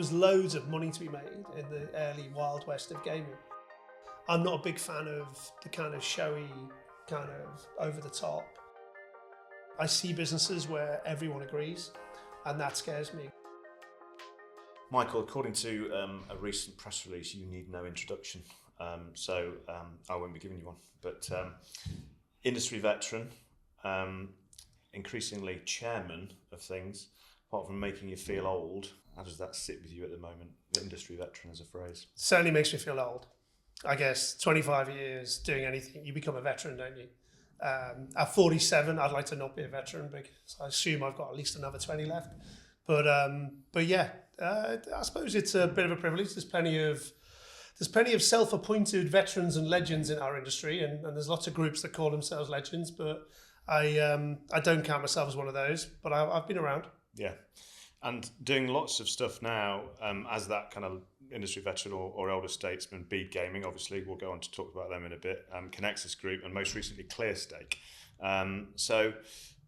was loads of money to be made in the early Wild West of gaming. I'm not a big fan of the kind of showy, kind of over the top. I see businesses where everyone agrees, and that scares me. Michael, according to a recent press release, you need no introduction, so I won't be giving you one. But industry veteran, increasingly chairman of things, apart from making you feel old, how does that sit with you at the moment, the industry veteran as a phrase? Certainly makes me feel old. I guess 25 years doing anything, you become a veteran, don't you? At 47, I'd like to not be a veteran because I assume I've got at least another 20 left. But yeah, I suppose it's a bit of a privilege. There's plenty of self-appointed veterans and legends in our industry, and there's lots of groups that call themselves legends. But I don't count myself as one of those. But I've been around. Yeah, and doing lots of stuff now as that kind of industry veteran or elder statesman. Bede Gaming, obviously, we'll go on to talk about them in a bit. Connexus Group, and most recently Clearstake. So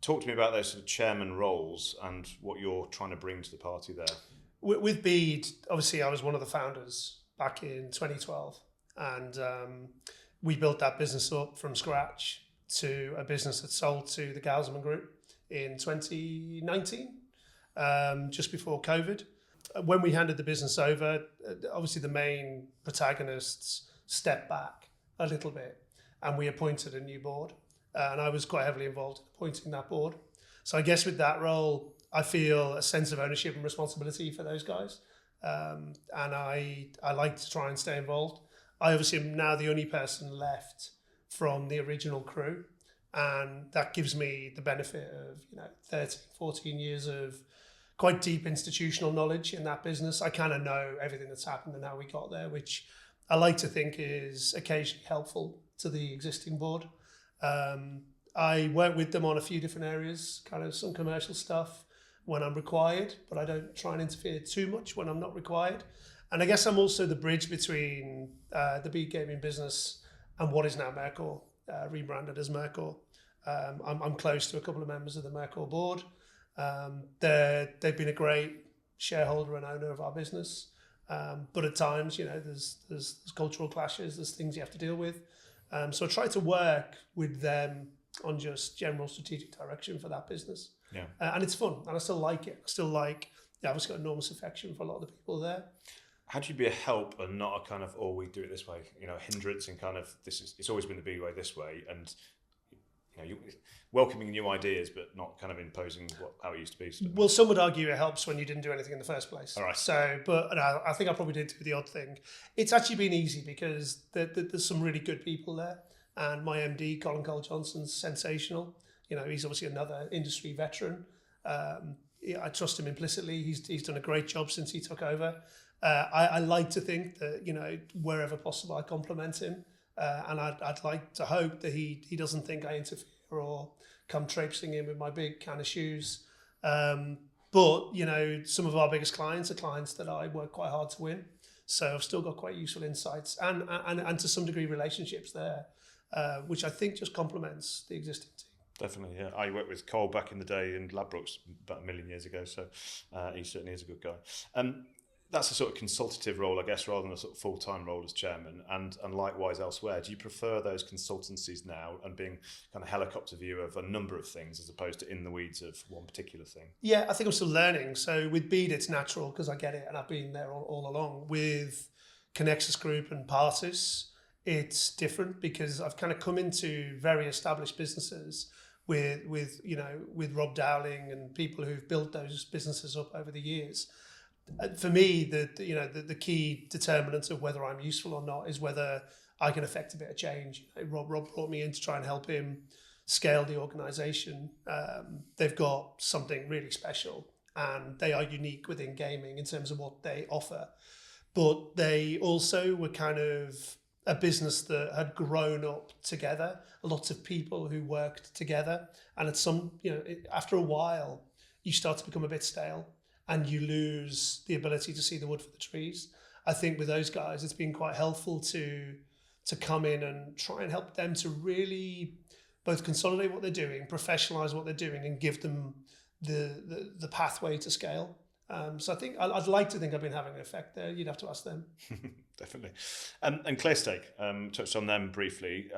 talk to me about those sort of chairman roles and what you're trying to bring to the party there. With Bede, obviously, I was one of the founders back in 2012, and we built that business up from scratch to a business that sold to the Hutchison Group in 2019, just before COVID. When we handed the business over, obviously the main protagonists stepped back a little bit, and we appointed a new board, and I was quite heavily involved in appointing that board. So I guess with that role, I feel a sense of ownership and responsibility for those guys, and I like to try and stay involved. I obviously am now the only person left from the original crew, and that gives me the benefit of 13, 14 years of quite deep institutional knowledge in that business. I kind of know everything that's happened and how we got there, which I like to think is occasionally helpful to the existing board. I work with them on a few different areas, kind of some commercial stuff when I'm required, but I don't try and interfere too much when I'm not required. And I guess I'm also the bridge between the Bede Gaming business and what is now Mercor, rebranded as Mercor. I'm close to a couple of members of the Mercor board. They've been a great shareholder and owner of our business, but at times, there's cultural clashes, there's things you have to deal with. So I try to work with them on just general strategic direction for that business. Yeah, and it's fun, and I still like it. I've just got enormous affection for a lot of the people there. How do you be a help and not a kind of, we do it this way, hindrance and kind of it's always been the Bede way this way, and you welcoming new ideas, but not kind of imposing how it used to be. So. Well, some would argue it helps when you didn't do anything in the first place. All right. So, but I think I probably did do the odd thing. It's actually been easy because there's some really good people there, and my MD, Colin Cole-Johnson's sensational. He's obviously another industry veteran. I trust him implicitly. He's done a great job since he took over. I like to think that wherever possible I compliment him. And I'd like to hope that he doesn't think I interfere or come traipsing in with my big kind of shoes. But some of our biggest clients are clients that I work quite hard to win. So I've still got quite useful insights and to some degree relationships there, which I think just complements the existing team. Definitely, yeah. I worked with Cole back in the day in Ladbrokes about 1 million years ago, so he certainly is a good guy. That's a sort of consultative role, I guess, rather than a sort of full-time role as chairman, and likewise elsewhere. Do you prefer those consultancies now and being kind of helicopter view of a number of things as opposed to in the weeds of one particular thing? Yeah, I think I'm still learning. So with Bede, it's natural because I get it and I've been there all along. With Connexus Group and Partis, it's different because I've kind of come into very established businesses with Rob Dowling and people who've built those businesses up over the years. For me, the key determinant of whether I'm useful or not is whether I can affect a bit of change. Rob brought me in to try and help him scale the organisation. They've got something really special, and they are unique within gaming in terms of what they offer. But they also were kind of a business that had grown up together, lots of people who worked together, and after a while, you start to become a bit stale. And you lose the ability to see the wood for the trees. I think with those guys, it's been quite helpful to come in and try and help them to really both consolidate what they're doing, professionalize what they're doing, and give them the pathway to scale. So I think I'd like to think I've been having an effect there. You'd have to ask them. Definitely. And Clearstake, touched on them briefly.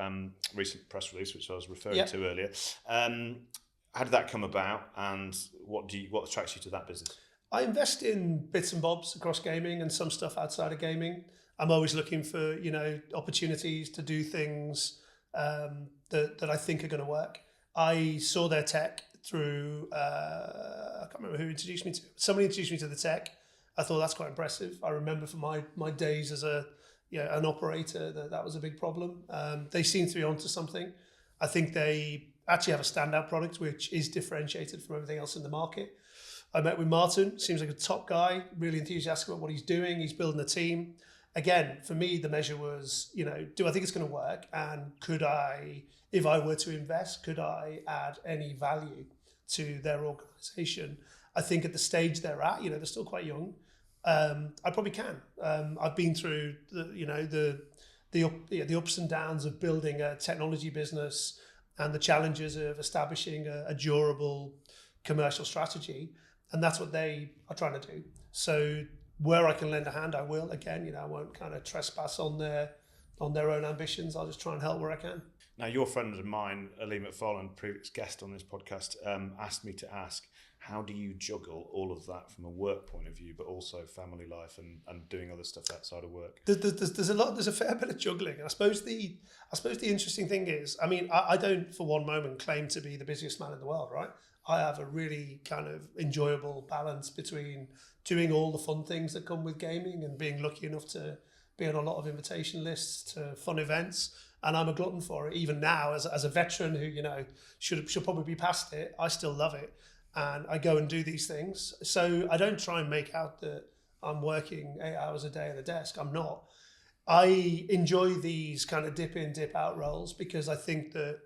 Recent press release, which I was referring to earlier. How did that come about, and what attracts you to that business? I invest in bits and bobs across gaming and some stuff outside of gaming. I'm always looking for opportunities to do things that I think are going to work. I saw their tech through I can't remember who introduced me to. Somebody introduced me to the tech. I thought that's quite impressive. I remember from my days as an operator that was a big problem. They seem to be onto something. I think they actually have a standout product which is differentiated from everything else in the market. I met with Martin, seems like a top guy, really enthusiastic about what he's doing. He's building a team. Again, for me, the measure was, do I think it's going to work? And could I, if I were to invest, could I add any value to their organization? I think at the stage they're at, they're still quite young. I probably can. I've been through the ups and downs of building a technology business and the challenges of establishing a durable commercial strategy. And that's what they are trying to do. So where I can lend a hand, I will. Again, I won't kind of trespass on their own ambitions. I'll just try and help where I can. Now, your friend of mine, Ali McFarlane, previous guest on this podcast, asked me to ask, how do you juggle all of that from a work point of view, but also family life and doing other stuff outside of work? There's a fair bit of juggling. I suppose the interesting thing is, I don't for one moment claim to be the busiest man in the world, right? I have a really kind of enjoyable balance between doing all the fun things that come with gaming and being lucky enough to be on a lot of invitation lists to fun events. And I'm a glutton for it. Even now, as a veteran who, should probably be past it, I still love it. And I go and do these things. So I don't try and make out that I'm working 8 hours a day at a desk. I'm not. I enjoy these kind of dip in, dip out roles because I think that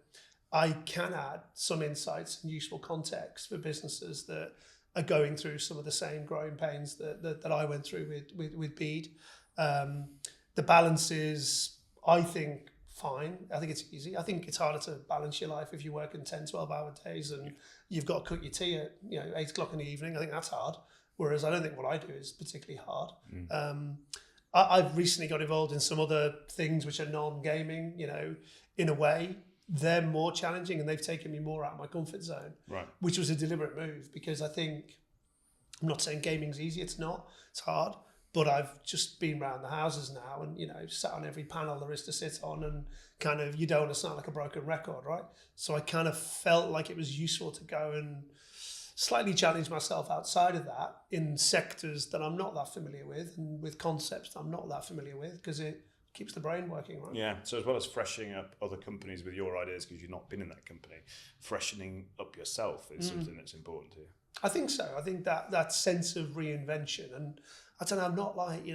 I can add some insights and useful context for businesses that are going through some of the same growing pains that I went through with Bede. The balance is, I think, fine. I think it's easy. I think it's harder to balance your life if you're working 10, 12-hour days and you've got to cook your tea at 8 o'clock in the evening. I think that's hard. Whereas I don't think what I do is particularly hard. I've recently got involved in some other things which are non-gaming, in a way. They're more challenging and they've taken me more out of my comfort zone, right? Which was a deliberate move because I think, I'm not saying gaming's easy, it's not, it's hard, but I've just been around the houses now and, sat on every panel there is to sit on and kind of, you don't want to sound like a broken record, right? So I kind of felt like it was useful to go and slightly challenge myself outside of that in sectors that I'm not that familiar with and with concepts that I'm not that familiar with because it keeps the brain working, right? Yeah, so as well as freshening up other companies with your ideas because you've not been in that company, freshening up yourself is something that's important to you. I think so. I think that sense of reinvention, and I don't know, I'm not like,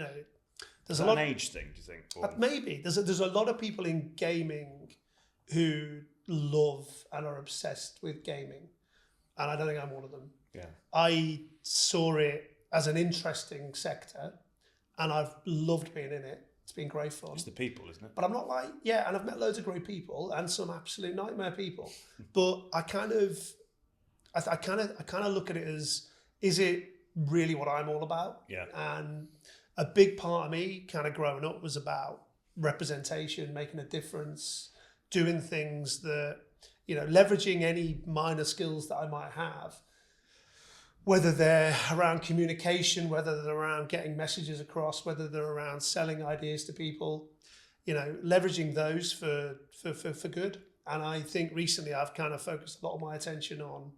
there's a lot an age thing, do you think? Or? Maybe. There's a lot of people in gaming who love and are obsessed with gaming, and I don't think I'm one of them. Yeah. I saw it as an interesting sector, and I've loved being in it. It's been great fun. It's the people, isn't it? But I'm not like, and I've met loads of great people and some absolute nightmare people. But I kind of look at it as, is it really what I'm all about? Yeah. And a big part of me kind of growing up was about representation, making a difference, doing things that, leveraging any minor skills that I might have, whether they're around communication, whether they're around getting messages across, whether they're around selling ideas to people, leveraging those for good. And I think recently I've kind of focused a lot of my attention on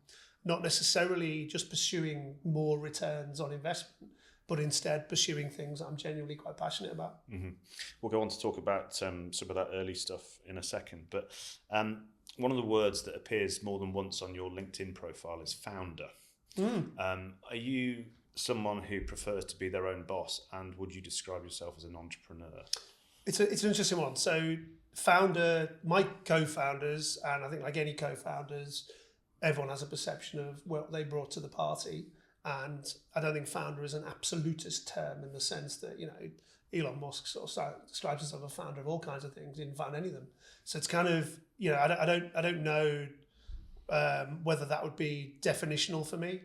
not necessarily just pursuing more returns on investment, but instead pursuing things I'm genuinely quite passionate about. Mm-hmm. We'll go on to talk about some of that early stuff in a second. But one of the words that appears more than once on your LinkedIn profile is founder. Are you someone who prefers to be their own boss, and would you describe yourself as an entrepreneur? It's an interesting one. So founder, my co-founders, and I think like any co-founders, everyone has a perception of what they brought to the party. And I don't think founder is an absolutist term in the sense that, Elon Musk sort of describes himself as a founder of all kinds of things, he didn't found any of them. So it's kind of, I don't know whether that would be definitional for me.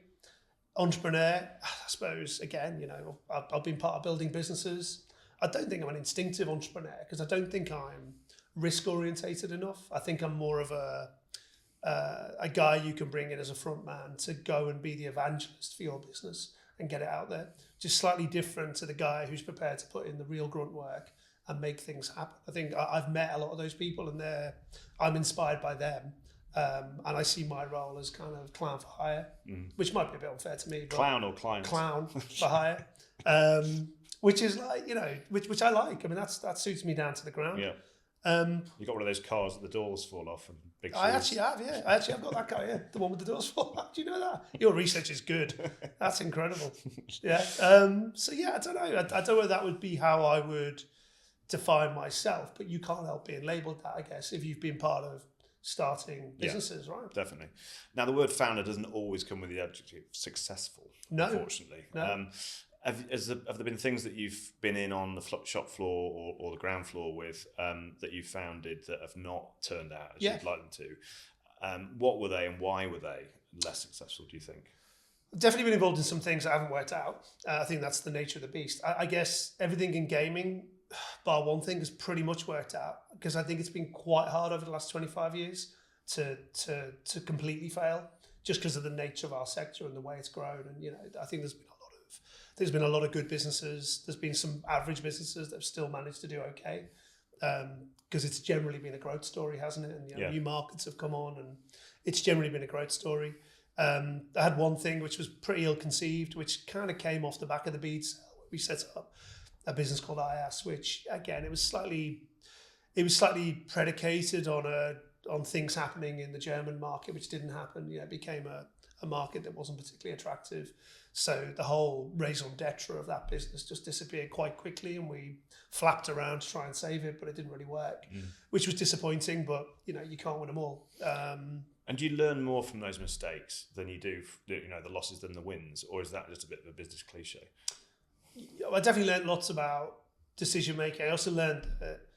Entrepreneur, I suppose, again, I've been part of building businesses. I don't think I'm an instinctive entrepreneur because I don't think I'm risk orientated enough. I think I'm more of a guy you can bring in as a front man to go and be the evangelist for your business and get it out there. Just slightly different to the guy who's prepared to put in the real grunt work and make things happen. I think I've met a lot of those people and I'm inspired by them. And I see my role as kind of clown for hire, which might be a bit unfair to me. But clown or client? Clown for hire, which is like, which I like. I mean, that suits me down to the ground. Yeah. You got one of those cars that the doors fall off and big. I actually have, yeah. I've got that car, yeah. The one with the doors fall off. Do you know that? Your research is good. That's incredible. Yeah. So yeah, I don't know. I don't know whether that would be how I would define myself, but you can't help being labelled that, I guess, if you've been part of starting businesses, right? Definitely. Now, the word founder doesn't always come with the adjective successful, unfortunately. No. Have there been things that you've been in on the shop floor or the ground floor with that you founded that have not turned out as you'd like them to? What were they and why were they less successful, do you think? I've definitely been involved in some things that haven't worked out. I think that's the nature of the beast. I guess everything in gaming, bar one thing, has pretty much worked out because I think it's been quite hard over the last 25 years to completely fail just because of the nature of our sector and the way it's grown. And, I think there's been a lot of good businesses. There's been some average businesses that have still managed to do okay because it's generally been a growth story, hasn't it? And new markets have come on and it's generally been a growth story. I had one thing which was pretty ill-conceived, which kind of came off the back of the Bede sale. We set up a business called IAS, which again, it was slightly predicated on things happening in the German market, which didn't happen. It became a market that wasn't particularly attractive. So the whole raison d'etre of that business just disappeared quite quickly, and we flapped around to try and save it, but it didn't really work, which was disappointing. But you can't win them all. And do you learn more from those mistakes than you do, the losses than the wins, or is that just a bit of a business cliche? I definitely learned lots about decision making. I also learned that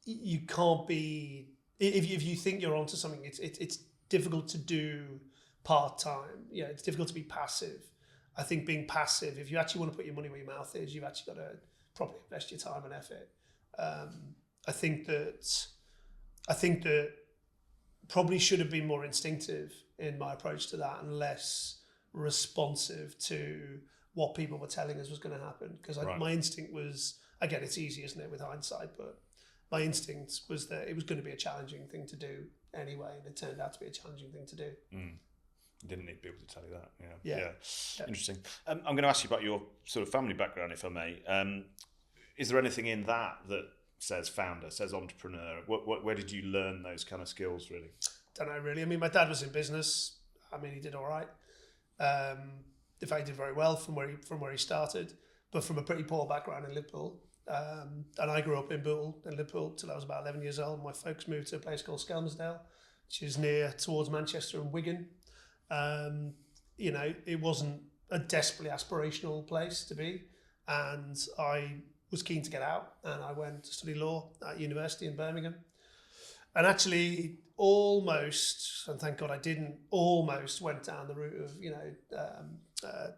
you can't be, if you think you're onto something, it's difficult to do part-time. It's difficult to be passive. I think being passive, if you actually want to put your money where your mouth is, you've actually got to properly invest your time and effort. I think that probably should have been more instinctive in my approach to that and less responsive to what people were telling us was going to happen. Because my instinct was, again, it's easy, isn't it, with hindsight, but my instinct was that it was going to be a challenging thing to do anyway, and it turned out to be a challenging thing to do. You didn't need people to tell you that. Yeah. Interesting. I'm going to ask you about your sort of family background, if I may. Is there anything in that says founder, says entrepreneur? Where did you learn those kind of skills, really? Don't know, really. I mean, my dad was in business. I mean, he did all right. In fact, he did very well from where he started, but from a pretty poor background in Liverpool. And I grew up in Liverpool till I was about 11 years old. My folks moved to a place called Skelmersdale, which is near towards Manchester and Wigan. It wasn't a desperately aspirational place to be, and I was keen to get out, and I went to study law at university in Birmingham, and actually almost, and thank God I didn't, almost went down the route of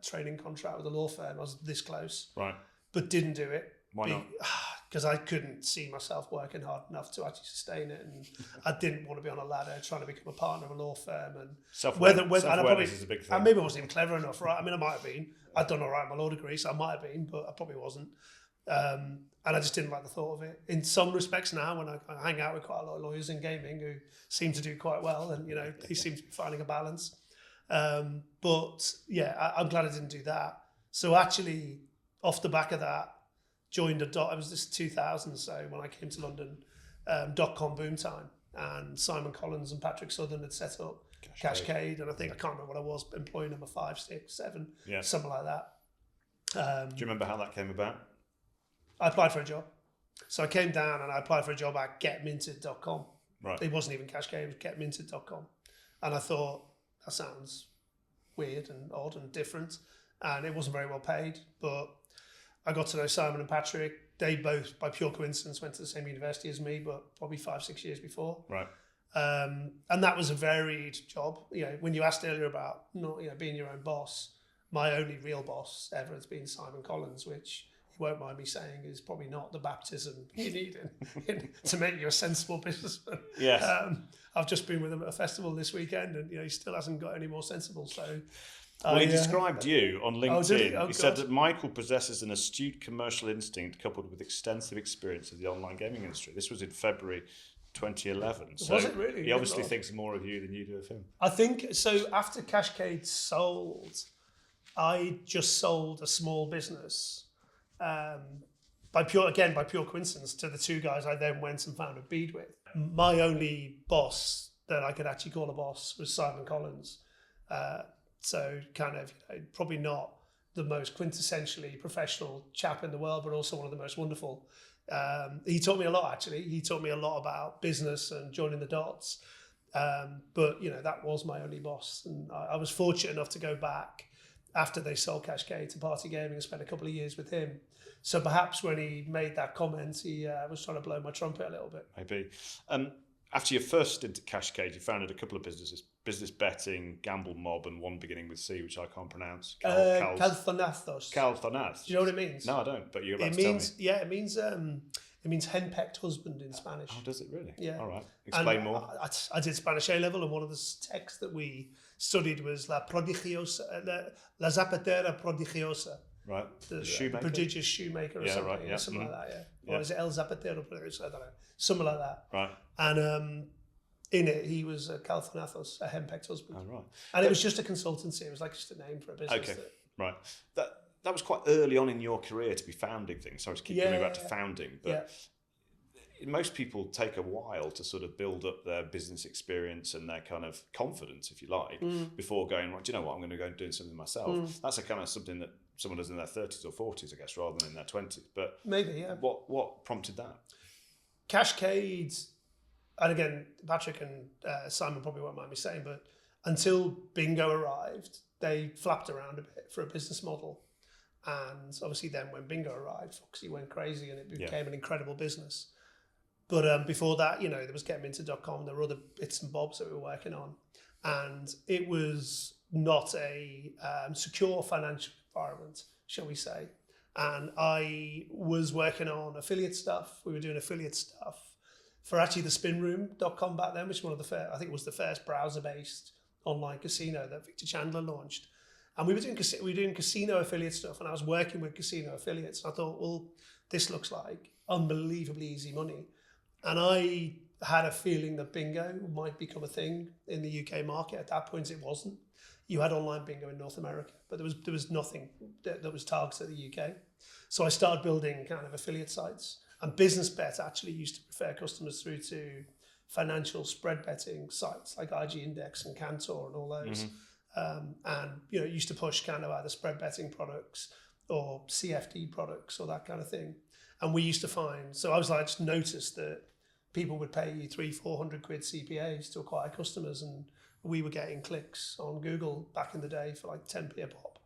training contract with a law firm. I was this close, right, but didn't do it. Why not? Because I couldn't see myself working hard enough to actually sustain it, and I didn't want to be on a ladder trying to become a partner of a law firm. And self-awareness is a big thing. And maybe I wasn't even clever enough, right? I mean, I might have been. I'd done all right in my law degree, so I might have been, but I probably wasn't. And I just didn't like the thought of it. In some respects now, when I hang out with quite a lot of lawyers in gaming who seem to do quite well, and they seem to be finding a balance. But yeah, I'm glad I didn't do that. So actually, off the back of that, joined it was this 2000, so when I came to London, .com boom time, and Simon Collins and Patrick Southern had set up Cashcade, and I can't remember what I was, employee number 5, 6, 7, something like that. Do you remember how that came about? I applied for a job. So I came down and I applied for a job at getminted.com. Right. It wasn't even Cashcade, it was getminted.com. And I thought, that sounds weird and odd and different, and it wasn't very well paid, but I got to know Simon and Patrick. They both, by pure coincidence, went to the same university as me, but probably 5-6 years before. Right. And that was a varied job. When you asked earlier about not, being your own boss, my only real boss ever has been Simon Collins, which you won't mind me saying is probably not the baptism you need to make you a sensible businessman. Yes. I've just been with him at a festival this weekend, and he still hasn't got any more sensible. So, well, he described you on LinkedIn. He said that Michael possesses an astute commercial instinct coupled with extensive experience of the online gaming industry. This was in February 2011. So was it really? He obviously thinks more of you than you do of him. I think so. After Cashcade sold, I just sold a small business. By pure coincidence to the two guys I then went and founded Bede with. My only boss that I could actually call a boss was Simon Collins. So kind of probably not the most quintessentially professional chap in the world, but also one of the most wonderful. He taught me a lot, actually. He taught me a lot about business and joining the dots. But that was my only boss, and I was fortunate enough to go back after they sold Cashcade to Party Gaming and spent a couple of years with him. So perhaps when he made that comment, he was trying to blow my trumpet a little bit. Maybe. After your first stint at Cashcade, you founded a couple of businesses: Business Betting, Gamble Mob, and one beginning with C, which I can't pronounce. Calthonazos. Calthonaz. Do you know what it means? No, I don't. But you're about to tell me. Yeah, it means henpecked husband in Spanish. Oh, does it really? Yeah. All right. Explain more. I did Spanish A level, and one of the texts that we studied was La Zapatera Prodigiosa. Right. The shoemaker? Prodigious shoemaker or something. Right, yeah. Something like that, yeah. Or is it El Zapatero Prodigiosa? I don't know. Something like that. Right. And in it, he was a Calthanathos, a henpecked husband. Oh, right. And it was just a consultancy. It was like just a name for a business. Okay. Right. That was quite early on in your career to be founding things. Sorry to keep coming back to founding, but most people take a while to sort of build up their business experience and their kind of confidence, if you like, before going, right, do you know what, I'm going to go and do something myself. That's a kind of something that someone does in their 30s or 40s, I guess, rather than in their 20s. But maybe, yeah. What prompted that? Cashcade, and again, Patrick and Simon probably won't mind me saying, but until Bingo arrived, they flapped around a bit for a business model. And obviously then when Bingo arrived, Foxy went crazy and it became an incredible business. But before that, there was GetMinted.com, there were other bits and bobs that we were working on. And it was not a secure financial environment, shall we say. And I was working on affiliate stuff. We were doing affiliate stuff for actually the spinroom.com back then, which was one of the first, I think it was the first browser-based online casino that Victor Chandler launched. And we were doing casino affiliate stuff, and I was working with casino affiliates. And I thought, well, this looks like unbelievably easy money. And I had a feeling that bingo might become a thing in the UK market. At that point, it wasn't. You had online bingo in North America, but there was nothing that was targeted at the UK. So I started building kind of affiliate sites. And Business Bet actually used to refer customers through to financial spread betting sites like IG Index and Cantor and all those. And used to push kind of either spread betting products or CFD products or that kind of thing. And we used to find, so I just noticed that people would pay you 300-400 quid CPAs to acquire customers, and we were getting clicks on Google back in the day for like 10p a pop.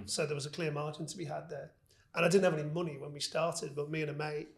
So there was a clear margin to be had there. And I didn't have any money when we started, but me and a mate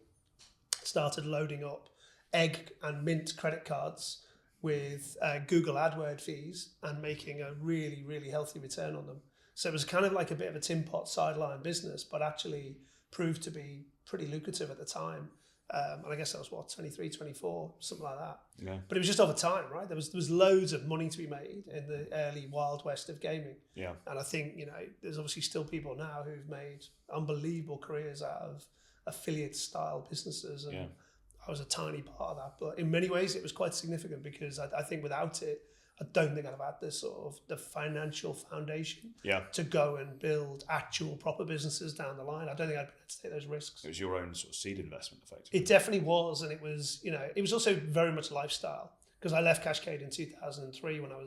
started loading up Egg and Mint credit cards with Google AdWord fees and making a really, really healthy return on them. So it was kind of like a bit of a tin pot sideline business, but actually proved to be pretty lucrative at the time. And I guess that was 23, 24, something like that. Yeah. But it was just over time, right? There was loads of money to be made in the early Wild West of gaming. Yeah. And I think, there's obviously still people now who've made unbelievable careers out of affiliate style businesses. And I was a tiny part of that. But in many ways, it was quite significant because I think without it, I don't think I'd have had this sort of the financial foundation to go and build actual proper businesses down the line. I don't think I'd be able to take those risks. It was your own sort of seed investment, effectively. It definitely was, and it was, it was also very much lifestyle because I left Cashcade in 2003 when I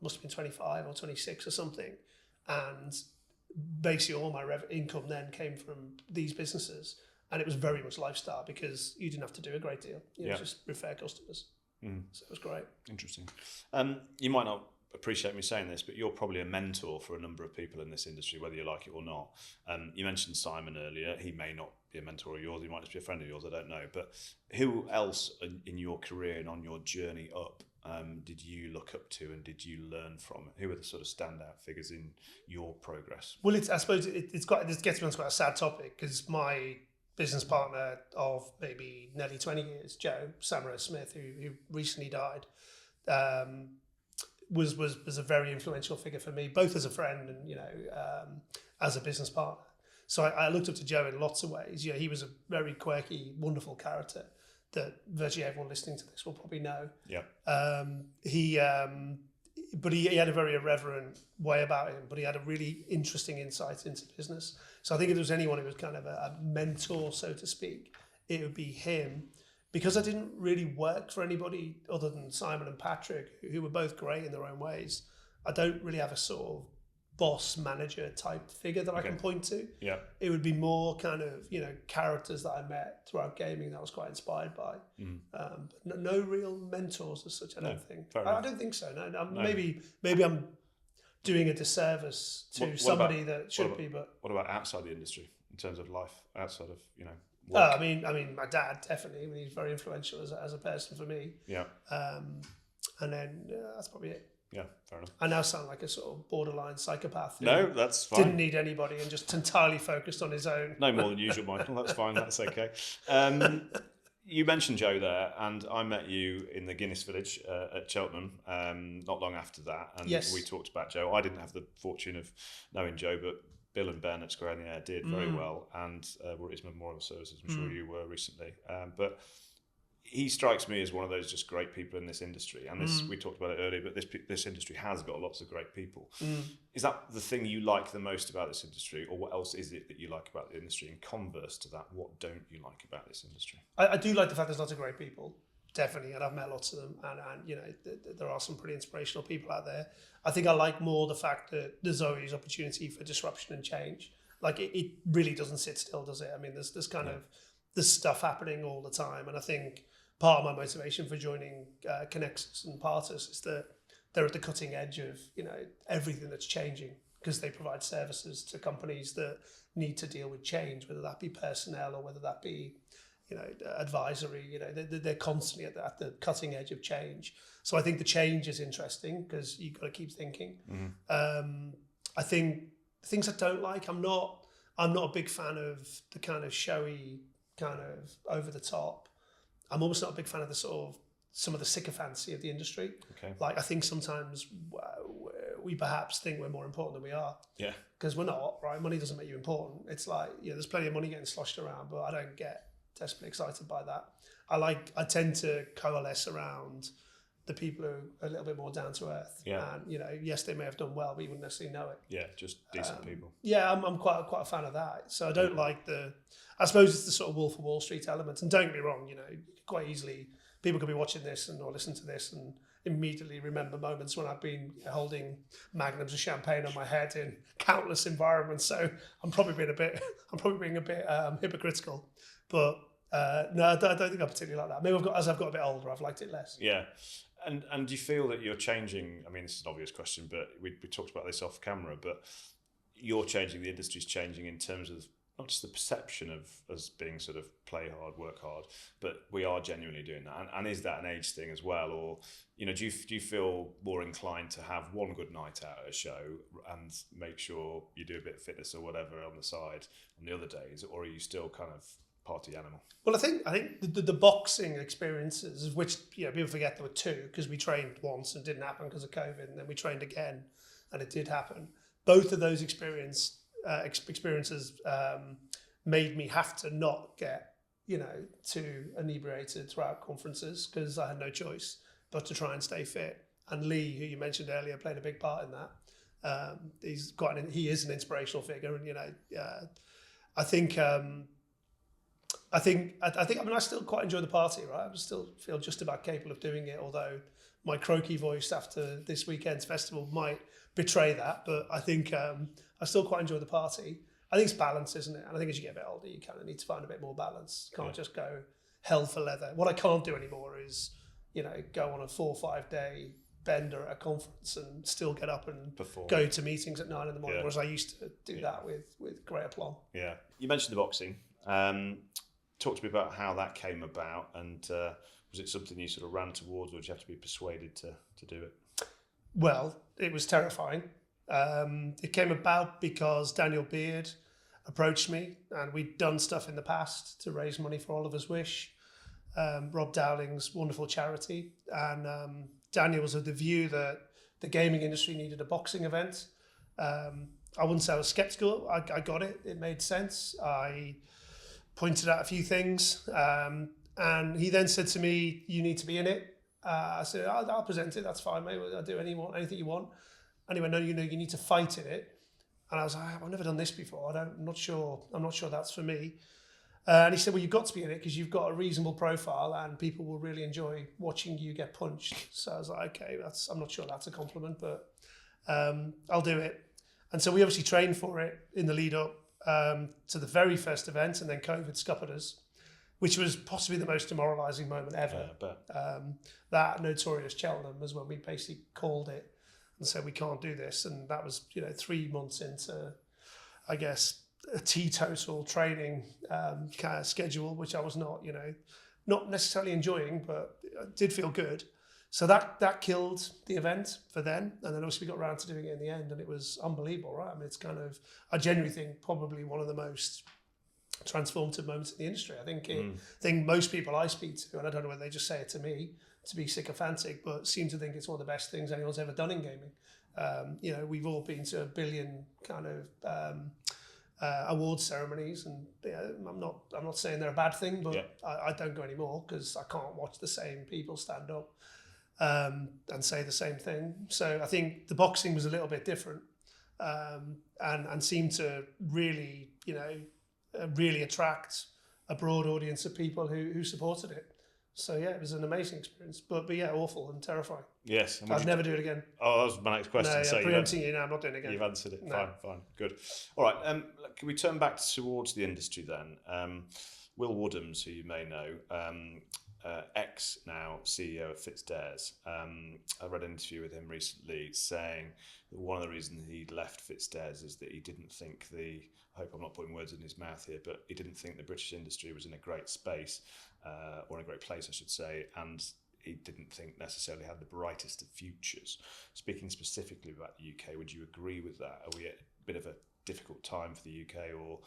must have been 25 or 26 or something, and basically all my income then came from these businesses, and it was very much lifestyle because you didn't have to do a great deal. You know, just refer customers. So it was great. Interesting. You might not appreciate me saying this, but you're probably a mentor for a number of people in this industry, whether you like it or not. You mentioned Simon earlier. He may not be a mentor of yours. He might just be a friend of yours. I don't know. But who else in your career and on your journey up did you look up to and did you learn from? Who were the sort of standout figures in your progress? Well, I suppose this gets me on quite a sad topic, because my business partner of maybe nearly 20 years, Joe Samurai Smith, who recently died, was a very influential figure for me, both as a friend and as a business partner. So I looked up to Joe in lots of ways. He was a very quirky, wonderful character that virtually everyone listening to this will probably know. Yeah. He had a very irreverent way about him, but he had a really interesting insight into business. So I think if there was anyone who was kind of a mentor, so to speak, it would be him. Because I didn't really work for anybody other than Simon and Patrick, who were both great in their own ways, I don't really have a sort of boss manager type figure that I can point to. Yeah. It would be more kind of, characters that I met throughout gaming that I was quite inspired by. But no real mentors as such, I don't think. I don't think so. No. Maybe I'm doing a disservice to somebody that should be. But what about outside the industry in terms of life, outside of, work? I mean, my dad definitely. I mean, he's very influential as a person for me. Yeah. And then that's probably it. Yeah, fair enough. I now sound like a sort of borderline psychopath. No, that's fine. Didn't need anybody and just entirely focused on his own. No more than usual, Michael. That's fine. That's okay. You mentioned Joe there, and I met you in the Guinness Village at Cheltenham not long after that. And we talked about Joe. I didn't have the fortune of knowing Joe, but Bill and Ben at Square in the Air did very well, and were at his memorial services. I'm sure you were recently. But he strikes me as one of those just great people in this industry. And this we talked about it earlier, but this industry has got lots of great people. Is that the thing you like the most about this industry, or what else is it that you like about the industry? And converse to that, what don't you like about this industry? I do like the fact there's lots of great people, definitely, and I've met lots of them, and there are some pretty inspirational people out there. I think I like more the fact that there's always opportunity for disruption and change. Like it really doesn't sit still, does it? I mean, there's kind of there's stuff happening all the time, and I think part of my motivation for joining Connexus and Partus is that they're at the cutting edge of everything that's changing, because they provide services to companies that need to deal with change, whether that be personnel or whether that be advisory. They're constantly at the cutting edge of change. So I think the change is interesting because you've got to keep thinking. I think things I don't like, I'm not a big fan of the kind of showy, kind of over the top. I'm almost not a big fan of the sort of some of the sycophancy of the industry. Okay. Like I think sometimes we perhaps think we're more important than we are. Yeah. Because we're not, right? Money doesn't make you important. It's like, there's plenty of money getting sloshed around, but I don't get desperately excited by that. I tend to coalesce around the people who are a little bit more down to earth. Yeah. And yes, they may have done well, but you wouldn't necessarily know it. Yeah, just decent people. Yeah, I'm quite a fan of that. So I don't like I suppose it's the sort of Wolf of Wall Street element. And don't get me wrong, quite easily people could be watching this or listen to this and immediately remember moments when I've been holding magnums of champagne on my head in countless environments. So I'm probably being a bit hypocritical. But no, I don't think I particularly like that. Maybe as I've got a bit older, I've liked it less. Yeah. And do you feel that you're changing? I mean, this is an obvious question, but we talked about this off camera, but you're changing, the industry's changing in terms of not just the perception of us being sort of play hard, work hard, but we are genuinely doing that. And is that an age thing as well? Or, do you feel more inclined to have one good night out at a show and make sure you do a bit of fitness or whatever on the side on the other days? Or are you still kind of party animal? Well, I think the boxing experiences, of which people forget there were two, because we trained once and it didn't happen because of COVID, and then we trained again and it did happen. Both of those experiences made me have to not get too inebriated throughout conferences, because I had no choice but to try and stay fit. And Lee, who you mentioned earlier, played a big part in that. He is an inspirational figure, and I mean, I still quite enjoy the party, right? I still feel just about capable of doing it, although my croaky voice after this weekend's festival might betray that. But I think I still quite enjoy the party. I think it's balance, isn't it? And I think as you get a bit older, you kind of need to find a bit more balance. You can't just go hell for leather. What I can't do anymore is, go on a 4 or 5 day bender at a conference and still get up and go to meetings at 9 in the morning, whereas I used to do that with great aplomb. Yeah. You mentioned the boxing. talk to me about how that came about, and was it something you sort of ran towards, or did you have to be persuaded to do it? Well, it was terrifying. It came about because Daniel Beard approached me, and we'd done stuff in the past to raise money for Oliver's Wish, Rob Dowling's wonderful charity. And Daniel was of the view that the gaming industry needed a boxing event. I wouldn't say I was skeptical. I got it. It made sense. I pointed out a few things. And he then said to me, "You need to be in it." I said, I'll present it. That's fine, mate. I'll do anything you want. And he went, "No, you need to fight in it." And I was like, "I've never done this before. I'm not sure that's for me." And he said, "Well, you've got to be in it because you've got a reasonable profile and people will really enjoy watching you get punched." So I was like, "Okay, I'm not sure that's a compliment, but I'll do it." And so we obviously trained for it in the lead up to the very first event, and then COVID scuppered us, which was possibly the most demoralising moment ever. That notorious Cheltenham was when we basically called it and said we can't do this, and that was 3 months into, I guess, a teetotal training kind of schedule, which I was not necessarily enjoying, but it did feel good. So that killed the event for then, and then obviously we got around to doing it in the end, and it was unbelievable, right? I mean, it's kind of, I genuinely think, probably one of the most transformative moments in the industry. I think most people I speak to, and I don't know whether they just say it to me to be sycophantic, but seem to think it's one of the best things anyone's ever done in gaming. We've all been to a billion kind of award ceremonies, and I'm not saying they're a bad thing, but I don't go anymore because I can't watch the same people stand up and say the same thing. So I think the boxing was a little bit different, and seemed to really really attract a broad audience of people who supported it. So yeah, it was an amazing experience, but yeah, awful and terrifying. Yes, I'd never do it again. Oh, that was my next question. No, So preempting you now, I'm not doing it again. You've answered it. No. Fine, good. All right, can we turn back towards the industry then? Will Woodhams, who you may know, ex now CEO of FitzDares. I read an interview with him recently saying that one of the reasons he left FitzDares is that he didn't think I hope I'm not putting words in his mouth here, but he didn't think the British industry was in a great space, or in a great place, I should say, and he didn't think necessarily had the brightest of futures. Speaking specifically about the UK, would you agree with that? Are we at a bit of a difficult time for the UK, or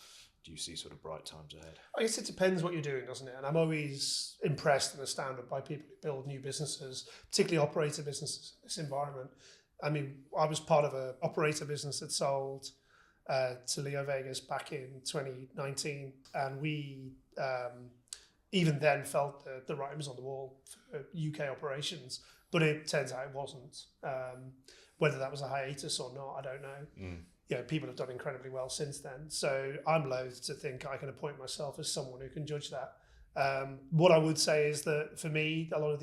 do you see sort of bright times ahead? I guess it depends what you're doing, doesn't it? And I'm always impressed and astounded by people who build new businesses, particularly operator businesses in this environment. I mean, I was part of an operator business that sold to Leo Vegas back in 2019, and we even then felt that the writing was on the wall for UK operations, but it turns out it wasn't. Whether that was a hiatus or not, I don't know. People have done incredibly well since then. So I'm loath to think I can appoint myself as someone who can judge that. What I would say is that for me, a lot of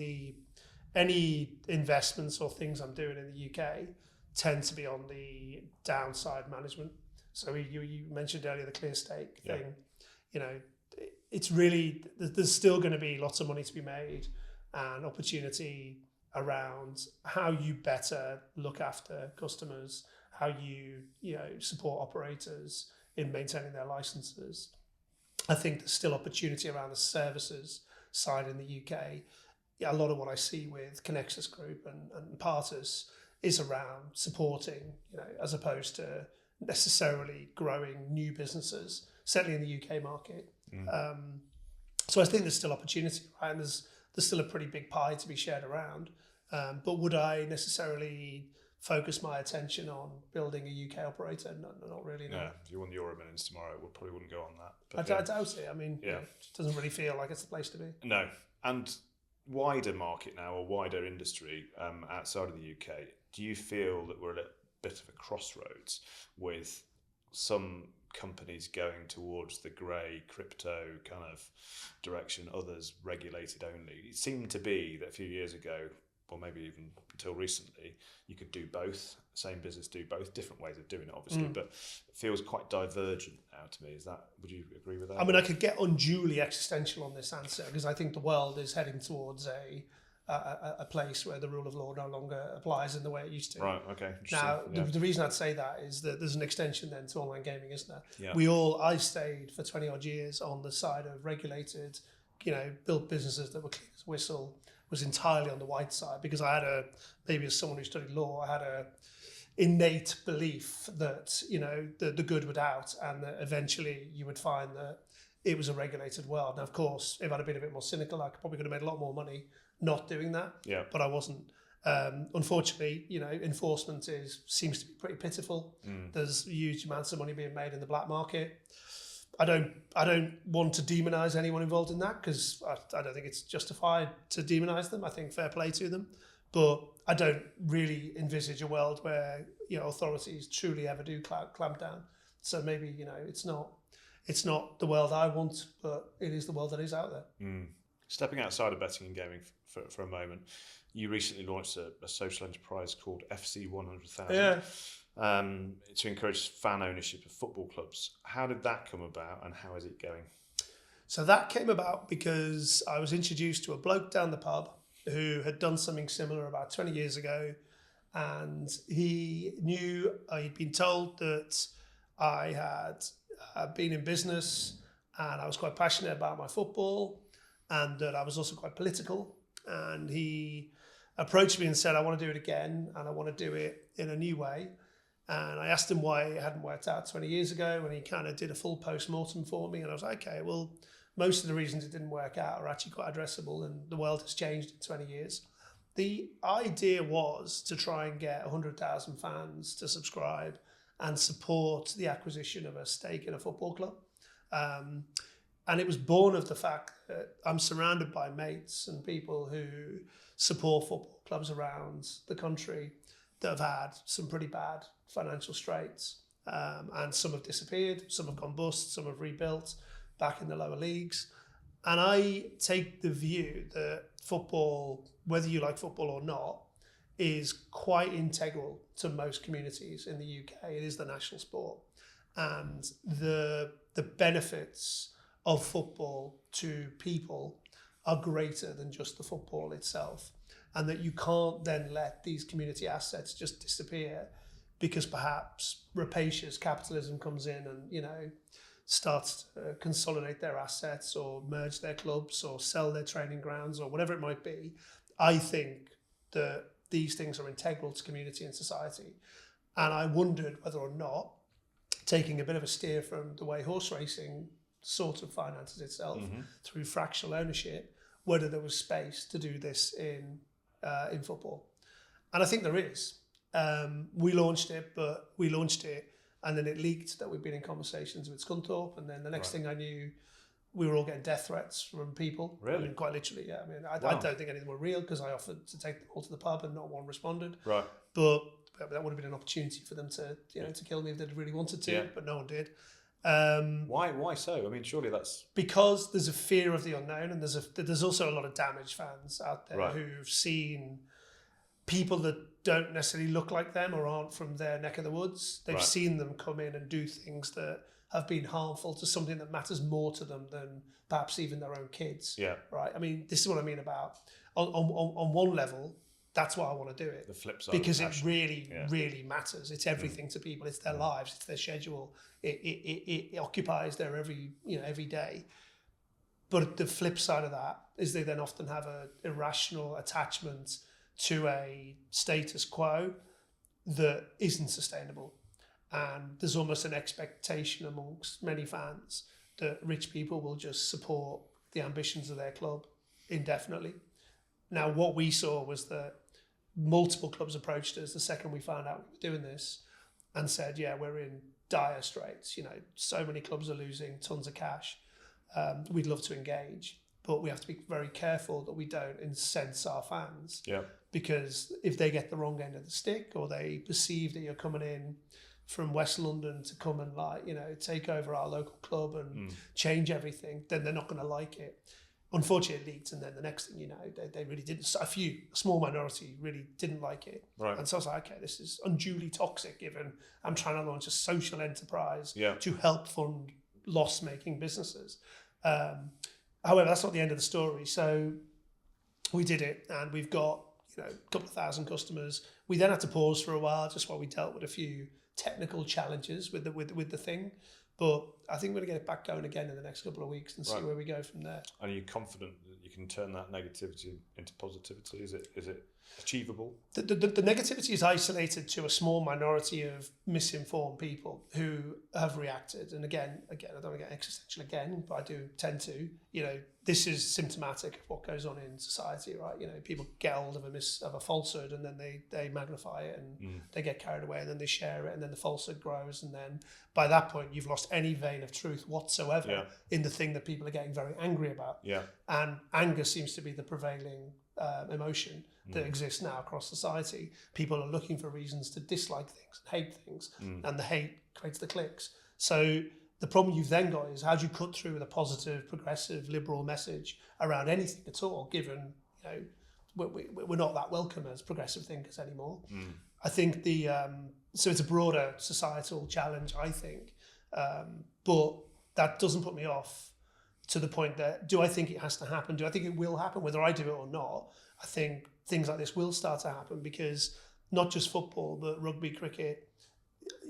any investments or things I'm doing in the UK tend to be on the downside management. So you mentioned earlier the Clearstake thing. It's really, there's still going to be lots of money to be made and opportunity around how you better look after customers, how you support operators in maintaining their licenses. I think there's still opportunity around the services side in the UK. A lot of what I see with Connexus Group and Partus is around supporting, as opposed to necessarily growing new businesses, certainly in the UK market. So I think there's still opportunity, right? And there's still a pretty big pie to be shared around. But would I necessarily focus my attention on building a UK operator? No, not really. No. Yeah, if you won the Euro Millions tomorrow, we probably wouldn't go on that. But I doubt it. I mean, it doesn't really feel like it's the place to be. No. And wider market now, or wider industry outside of the UK, do you feel that we're at a bit of a crossroads with some companies going towards the grey crypto kind of direction, others regulated only? It seemed to be that a few years ago, or maybe even until recently, you could do both, same business do both, different ways of doing it obviously, but it feels quite divergent now to me. Would you agree with that? I mean, I could get unduly existential on this answer because I think the world is heading towards a place where the rule of law no longer applies in the way it used to. Right. Okay. Now, Yeah. the reason I'd say that is that there's an extension then to online gaming, isn't there? Yeah. I stayed for 20 odd years on the side of regulated, built businesses that were clean as a whistle, was entirely on the white side, because I had maybe as someone who studied law, I had a innate belief that, the good would out, and that eventually you would find that it was a regulated world. Now, of course, if I'd have been a bit more cynical, I probably could have made a lot more money not doing that. Yeah. But I wasn't. Unfortunately, enforcement seems to be pretty pitiful. There's huge amounts of money being made in the black market. I don't want to demonize anyone involved in that, because I don't think it's justified to demonize them. I think fair play to them, but I don't really envisage a world where authorities truly ever do clamp down. So maybe it's not the world I want, but it is the world that is out there. Stepping outside of betting and gaming for a moment, you recently launched a social enterprise called FC 100,000. Yeah. To encourage fan ownership of football clubs. How did that come about, and how is it going? So that came about because I was introduced to a bloke down the pub who had done something similar about 20 years ago, and he knew he'd been told that I had been in business and I was quite passionate about my football, and that I was also quite political. And he approached me and said, I want to do it again, and I want to do it in a new way. And I asked him why it hadn't worked out 20 years ago, and he kind of did a full post-mortem for me. And I was like, okay, well, most of the reasons it didn't work out are actually quite addressable, and the world has changed in 20 years. The idea was to try and get 100,000 fans to subscribe and support the acquisition of a stake in a football club. And it was born of the fact that I'm surrounded by mates and people who support football clubs around the country that have had some pretty bad financial straits. And some have disappeared, some have gone bust, some have rebuilt back in the lower leagues. And I take the view that football, whether you like football or not, is quite integral to most communities in the UK. It is the national sport. And the benefits of football to people are greater than just the football itself. And that you can't then let these community assets just disappear because perhaps rapacious capitalism comes in and, starts to consolidate their assets or merge their clubs or sell their training grounds or whatever it might be. I think that these things are integral to community and society. And I wondered whether or not, taking a bit of a steer from the way horse racing sort of finances itself through fractional ownership, whether there was space to do this in football. And I think there is. We launched it, and then it leaked that we'd been in conversations with Scunthorpe, and then the next thing I knew, we were all getting death threats from people. Really? I mean, quite literally, yeah. I mean, I don't think any of them were real, because I offered to take them all to the pub and not one responded. Right. But that would have been an opportunity for them to, to kill me if they'd really wanted to, but no one did. Why so? I mean, surely that's... Because there's a fear of the unknown, and there's also a lot of damaged fans out there who've seen people that don't necessarily look like them or aren't from their neck of the woods. They've seen them come in and do things that have been harmful to something that matters more to them than perhaps even their own kids. Yeah. Right. I mean, this is what I mean about on one level, that's why I want to do it. The flip side. Because it really matters. It's everything to people. It's their lives. It's their schedule. It occupies their every day. But the flip side of that is they then often have an irrational attachment to a status quo that isn't sustainable. And there's almost an expectation amongst many fans that rich people will just support the ambitions of their club indefinitely. Now, what we saw was that multiple clubs approached us the second we found out we were doing this and said, yeah, we're in dire straits. So many clubs are losing tons of cash. We'd love to engage, but we have to be very careful that we don't incense our fans. Yeah. Because if they get the wrong end of the stick, or they perceive that you're coming in from West London to come and take over our local club and change everything, then they're not going to like it. Unfortunately, it leaked, and then the next thing you know, they really didn't. A small minority really didn't like it. Right. And so I was like, okay, this is unduly toxic, given I'm trying to launch a social enterprise to help fund loss-making businesses. However, that's not the end of the story. So we did it, and we've got a couple of thousand customers. We then had to pause for a while just while we dealt with a few technical challenges with the thing. But I think we're going to get it back going again in the next couple of weeks and see where we go from there. And are you confident that you can turn that negativity into positivity? Is it achievable? The negativity is isolated to a small minority of misinformed people who have reacted. And again, I don't want to get existential again, but I do tend to. This is symptomatic of what goes on in society, right? People get hold of a falsehood, and then they magnify it, and they get carried away, and then they share it, and then the falsehood grows, and then by that point you've lost any vein of truth whatsoever in the thing that people are getting very angry about. Yeah. And anger seems to be the prevailing emotion that exists now across society. People are looking for reasons to dislike things and hate things, and the hate creates the clicks. So the problem you've then got is, how do you cut through with a positive, progressive, liberal message around anything at all, given we're not that welcome as progressive thinkers anymore. I think so it's a broader societal challenge, I think, but that doesn't put me off to the point that, do I think it has to happen? Do I think it will happen, whether I do it or not? I think things like this will start to happen, because not just football, but rugby, cricket,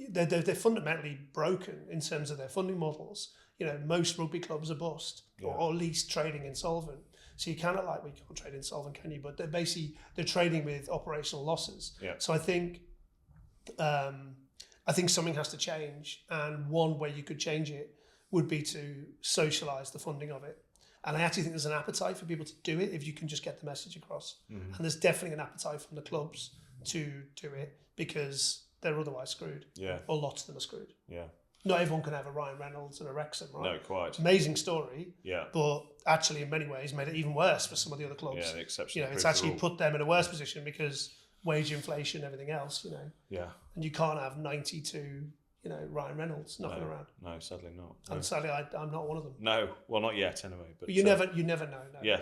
they're fundamentally broken in terms of their funding models. Most rugby clubs are bust, or at least trading insolvent. So you cannot we can't trade insolvent, can you? But they're trading with operational losses. Yeah. So I think something has to change, and one way you could change it would be to socialise the funding of it. And I actually think there's an appetite for people to do it if you can just get the message across. And there's definitely an appetite from the clubs to do it, because they're otherwise screwed. Yeah. Or lots of them are screwed. Yeah. Not everyone can have a Ryan Reynolds and a Wrexham, right? No, quite. Amazing story. Yeah. But actually, in many ways, made it even worse for some of the other clubs. Yeah, the exception. It's actually put them in a worse position, because wage inflation, everything else, Yeah. And you can't have 92, Ryan Reynolds knocking around. No, sadly not. No. And sadly, I'm not one of them. No, well, not yet anyway. But you never know. No. Yeah.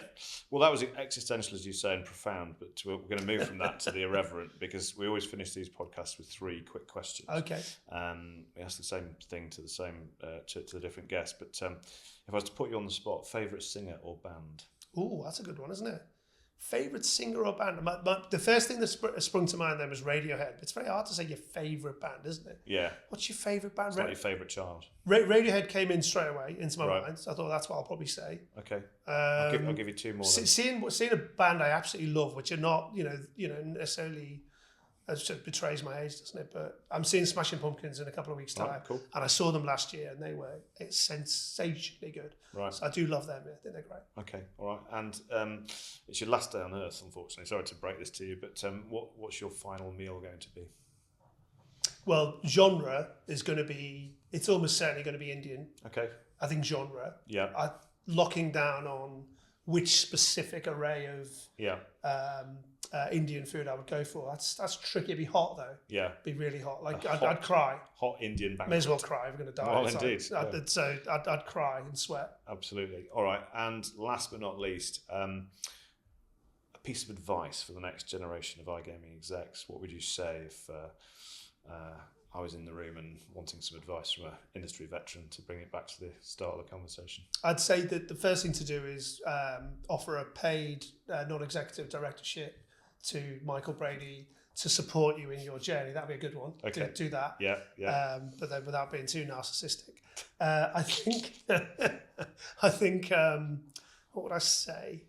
Well, that was existential, as you say, and profound. But we're going to move from that to the irreverent, because we always finish these podcasts with 3 quick questions. Okay. We ask the same thing to the different guests. But if I was to put you on the spot, favourite singer or band? Oh, that's a good one, isn't it? Favourite singer or band? The first thing that sprung to mind then was Radiohead. It's very hard to say your favourite band, isn't it? Yeah. What's your favourite band? It's not your favourite child. Radiohead came in straight away into my mind. So I thought that's what I'll probably say. Okay. I'll give you 2 more. Seeing a band I absolutely love, which are not necessarily, it just betrays my age, doesn't it? But I'm seeing Smashing Pumpkins in a couple of weeks' time. Cool. And I saw them last year, and they were sensationally good. Right. So I do love them. I think they're great. Okay, all right. And it's your last day on Earth, unfortunately. Sorry to break this to you, but what's your final meal going to be? Well, genre is going to be, it's almost certainly going to be Indian. Okay. I think genre. Yeah. Locking down on which specific array of Indian food I would go for. That's tricky. It'd be hot though. Yeah. Be really hot. I'd cry. Hot Indian banquet. May as well cry if we're going to die. Well, indeed. So I'd cry and sweat. Absolutely. All right. And last but not least, a piece of advice for the next generation of iGaming execs. What would you say if I was in the room and wanting some advice from an industry veteran to bring it back to the start of the conversation? I'd say that the first thing to do is offer a paid non-executive directorship to Michael Brady to support you in your journey. That'd be a good one. Okay. Do that. Yeah. But then without being too narcissistic. I think what would I say?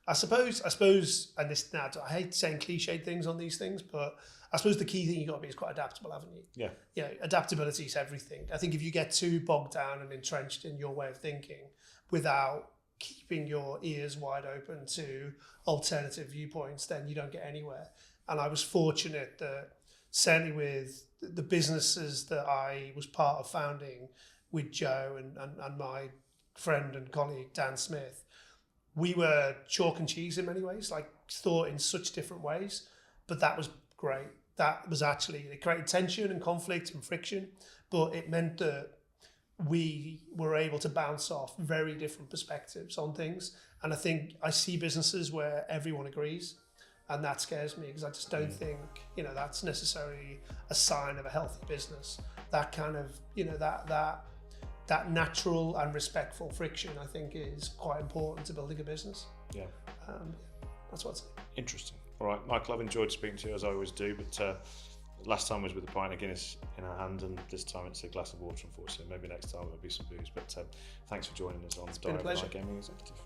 I suppose, and this now, I hate saying cliched things on these things, but I suppose the key thing you've got to be is quite adaptable, haven't you? Yeah. Adaptability is everything. I think if you get too bogged down and entrenched in your way of thinking without keeping your ears wide open to alternative viewpoints, then you don't get anywhere. And I was fortunate that certainly with the businesses that I was part of founding with Joe and my friend and colleague Dan Smith, we were chalk and cheese in many ways, thought in such different ways, but that was great. That was actually, it created tension and conflict and friction, but it meant that we were able to bounce off very different perspectives on things. And I think I see businesses where everyone agrees, and that scares me, because I just don't think, that's necessarily a sign of a healthy business. That kind of, that natural and respectful friction, I think, is quite important to building a business. Yeah. That's what's Interesting. All right, Michael, I've enjoyed speaking to you as I always do, but last time was with a pint of Guinness in our hand, and this time it's a glass of water, unfortunately. Maybe next time it'll be some booze. But thanks for joining us on the Diary of an iGaming Executive.